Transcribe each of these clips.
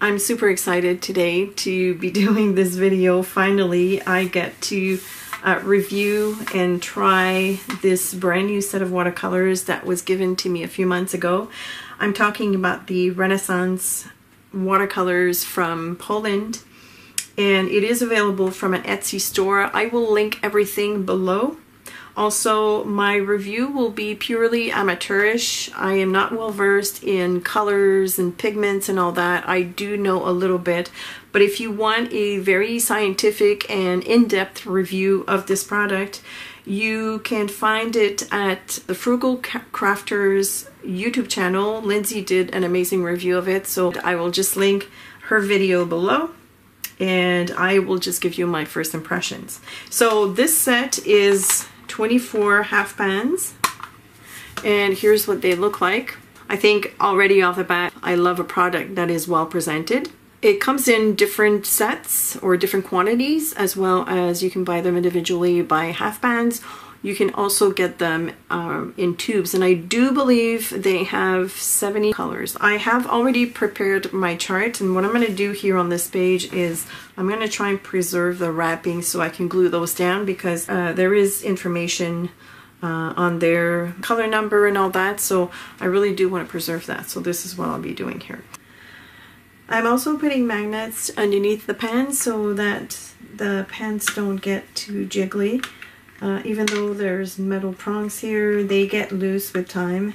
I'm super excited today to be doing this video. Finally, I get to review and try this brand new set of watercolors that was given to me a few months ago. I'm talking about the Renesans watercolors from Poland, and it is available from an Etsy store. I will link everything below. Also, my review will be purely amateurish. I am not well versed in colors and pigments and all that. I do know a little bit, but if you want a very scientific and in-depth review of this product, you can find it at the Frugal Crafters YouTube channel. Lindsay did an amazing review of it, so I will just link her video below, and I will just give you my first impressions. So this set is 24 half pans, and here's what they look like. I think already off the bat, I love a product that is well presented. It comes in different sets or different quantities, as well as you can buy them individually by half pans. You can also get them in tubes, and I do believe they have 70 colors. I have already prepared my chart, and what I'm going to do here on this page is I'm going to try and preserve the wrapping so I can glue those down, because there is information on their color number and all that, so I really do want to preserve that. So this is what I'll be doing here. I'm also putting magnets underneath the pan so that the pans don't get too jiggly. Even though there's metal prongs here, they get loose with time,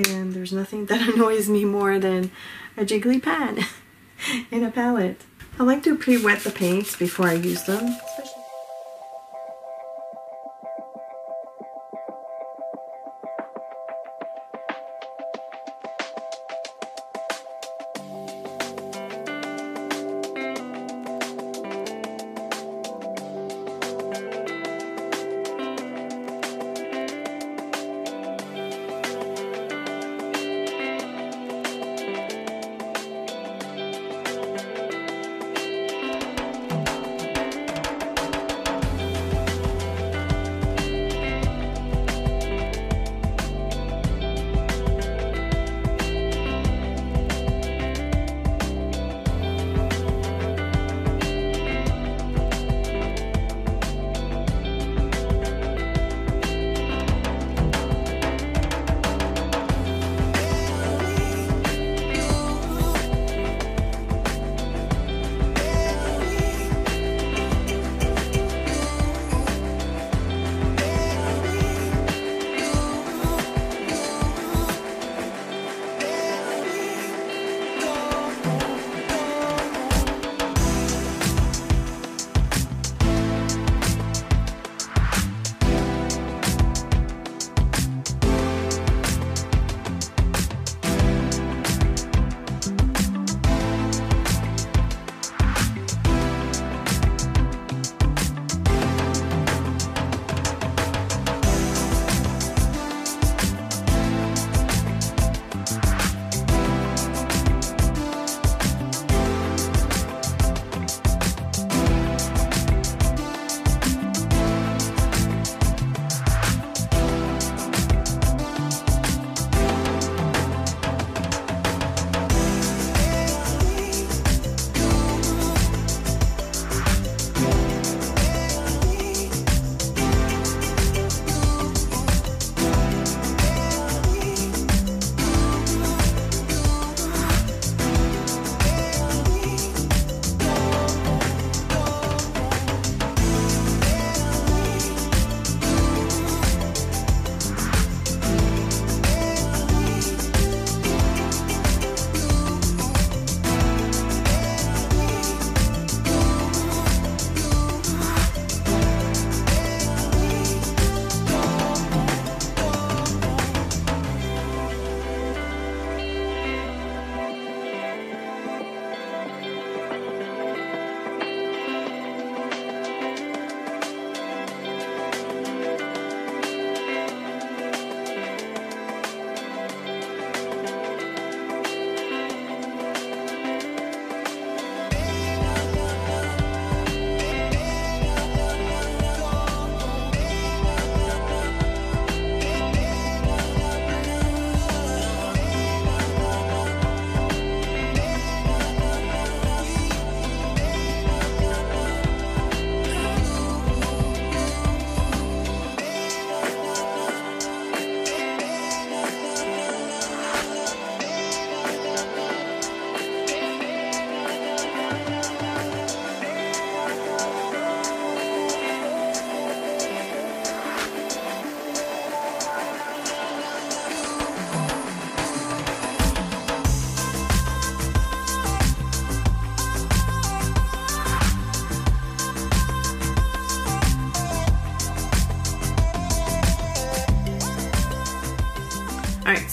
and there's nothing that annoys me more than a jiggly pan in a palette. I like to pre-wet the paints before I use them.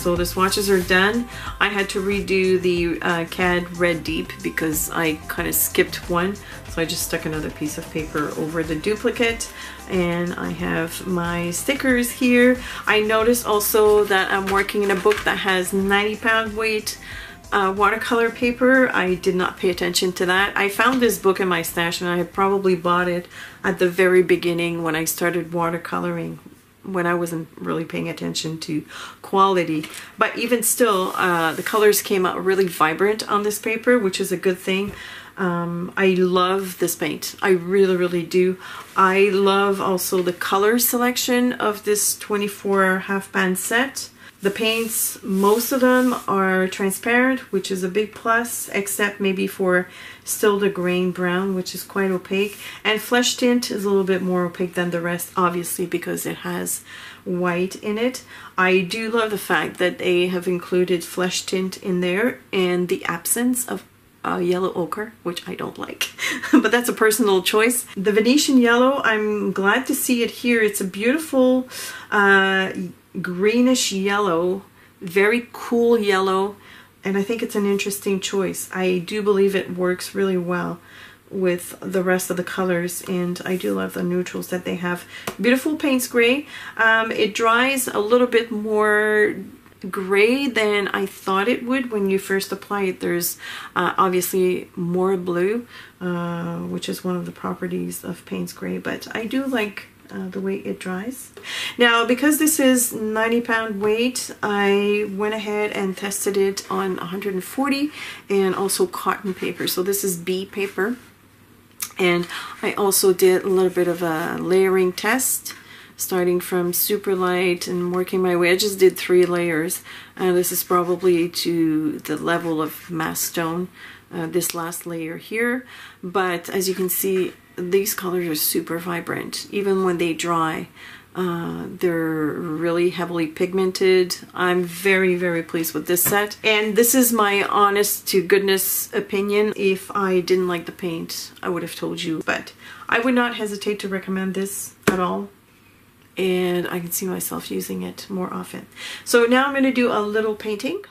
So the swatches are done. I had to redo the CAD Red Deep because I kind of skipped one. So I just stuck another piece of paper over the duplicate, and I have my stickers here. I noticed also that I'm working in a book that has 90-pound weight watercolor paper. I did not pay attention to that. I found this book in my stash, and I had probably bought it at the very beginning when I started watercoloring, when I wasn't really paying attention to quality. But even still, the colors came out really vibrant on this paper, which is a good thing. I love this paint. I really do. I love also the color selection of this 24 half pan set. The paints, most of them are transparent, which is a big plus, except maybe for Still the Grain Brown, which is quite opaque. And Flesh Tint is a little bit more opaque than the rest, obviously, because it has white in it. I do love the fact that they have included Flesh Tint in there and the absence of yellow ochre, which I don't like, but that's a personal choice. The Venetian yellow, I'm glad to see it here. It's a beautiful greenish yellow, very cool yellow, and I think it's an interesting choice. I do believe it works really well with the rest of the colors, and I do love the neutrals that they have. Beautiful paint spray. It dries a little bit more gray than I thought it would when you first apply it. There's obviously more blue, which is one of the properties of paint spray, but I do like the way it dries. Now, because this is 90-pound weight, I went ahead and tested it on 140 and also cotton paper. So this is B paper, and I also did a little bit of a layering test, starting from super light and working my way. I just did 3 layers. This is probably to the level of mass stone, this last layer here. But as you can see, these colors are super vibrant. Even when they dry, they're really heavily pigmented. I'm very pleased with this set. And this is my honest to goodness opinion. If I didn't like the paint, I would have told you. But I would not hesitate to recommend this at all, and I can see myself using it more often. So now I'm going to do a little painting.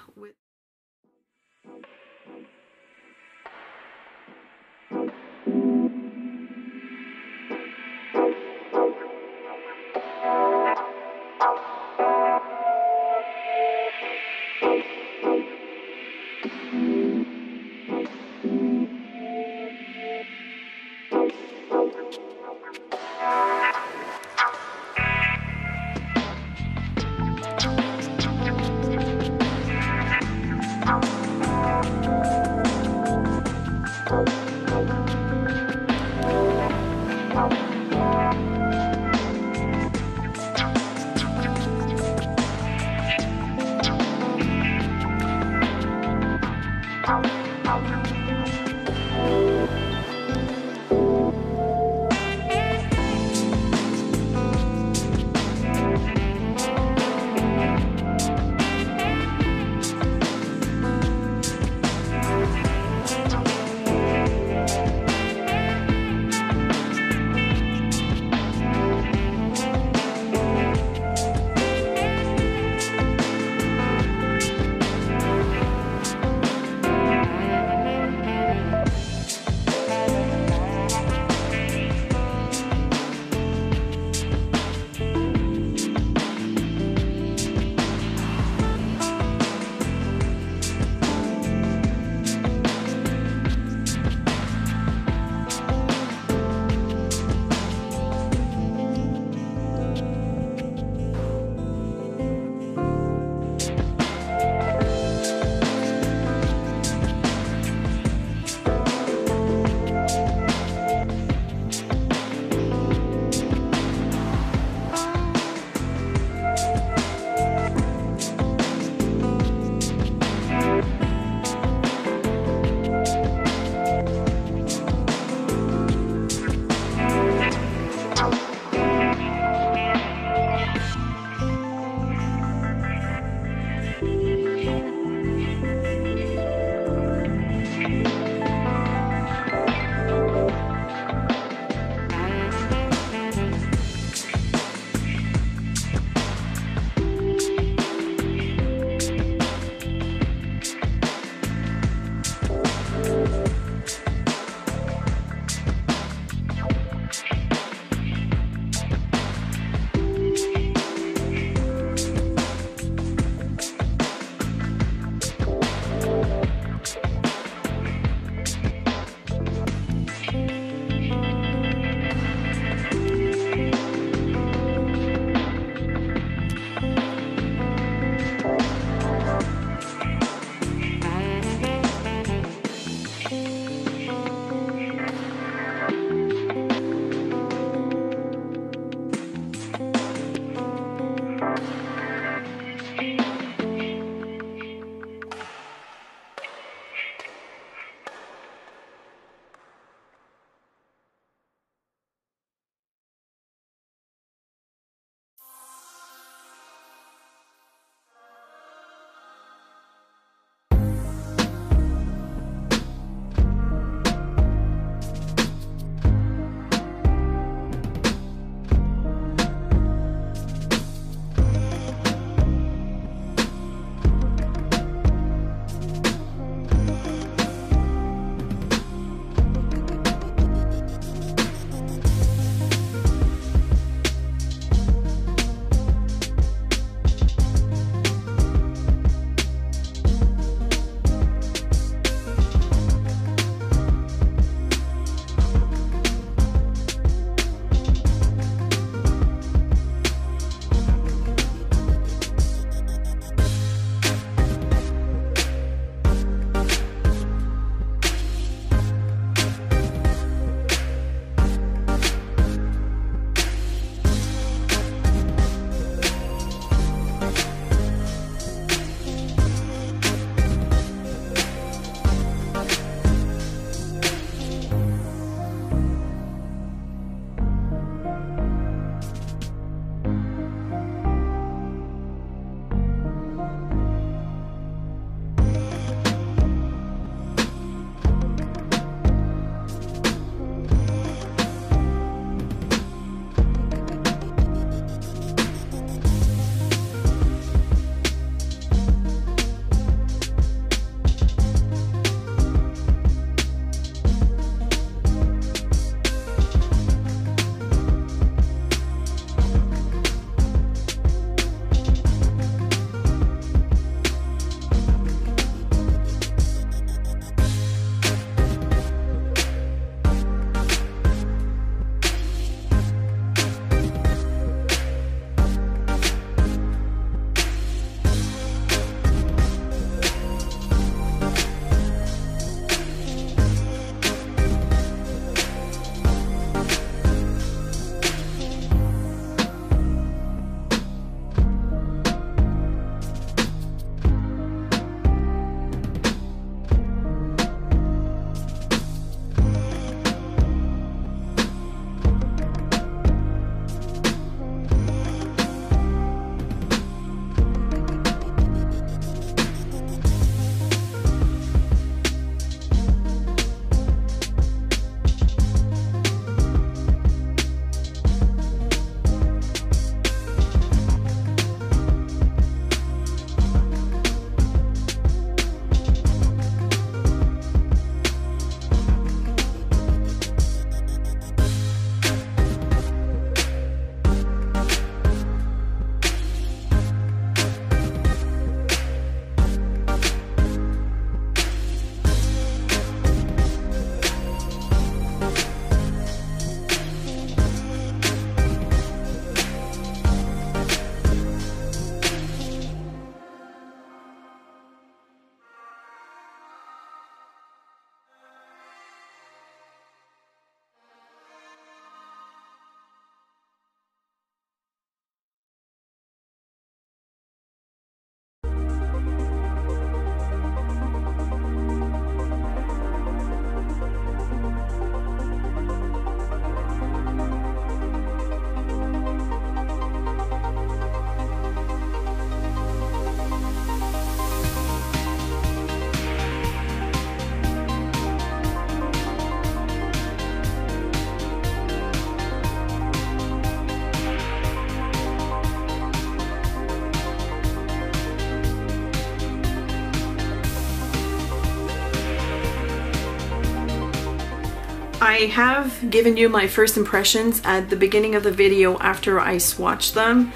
I have given you my first impressions at the beginning of the video after I swatched them.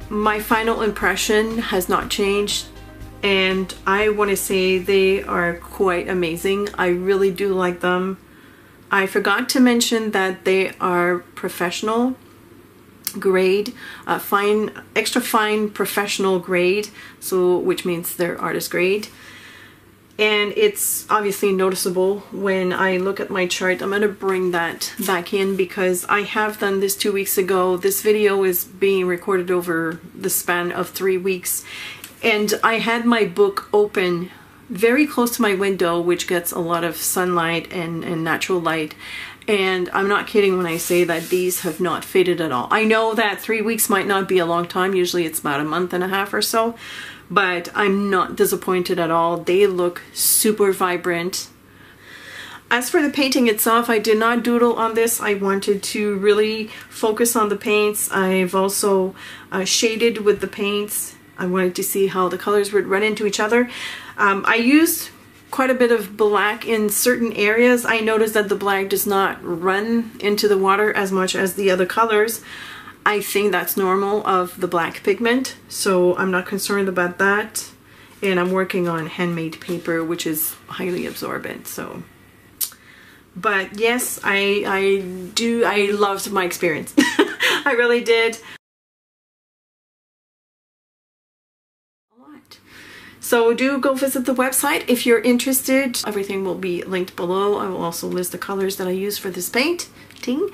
My final impression has not changed, and I want to say they are quite amazing. I really do like them. I forgot to mention that they are professional grade, fine, extra fine professional grade, so which means they're artist grade. And it's obviously noticeable when I look at my chart. I'm going to bring that back in because I have done this 2 weeks ago. This video is being recorded over the span of 3 weeks. And I had my book open very close to my window, which gets a lot of sunlight and natural light. And I'm not kidding when I say that these have not faded at all. I know that 3 weeks might not be a long time. Usually it's about a month and a half or so. But I'm not disappointed at all. They look super vibrant. As for the painting itself, I did not doodle on this. I wanted to really focus on the paints. I've also shaded with the paints. I wanted to see how the colors would run into each other. I used quite a bit of black in certain areas. I noticed that the black does not run into the water as much as the other colors. I think that's normal of the black pigment, so I'm not concerned about that. And I'm working on handmade paper, which is highly absorbent, so. But yes, I loved my experience. I really did. So do go visit the website if you're interested. Everything will be linked below. I will also list the colors that I use for this painting.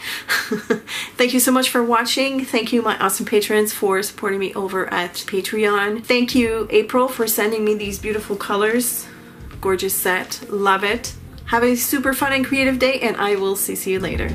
Thank you so much for watching. Thank you, my awesome patrons, for supporting me over at Patreon. Thank you, April, for sending me these beautiful colors. Gorgeous set. Love it. Have a super fun and creative day, and I will see you later.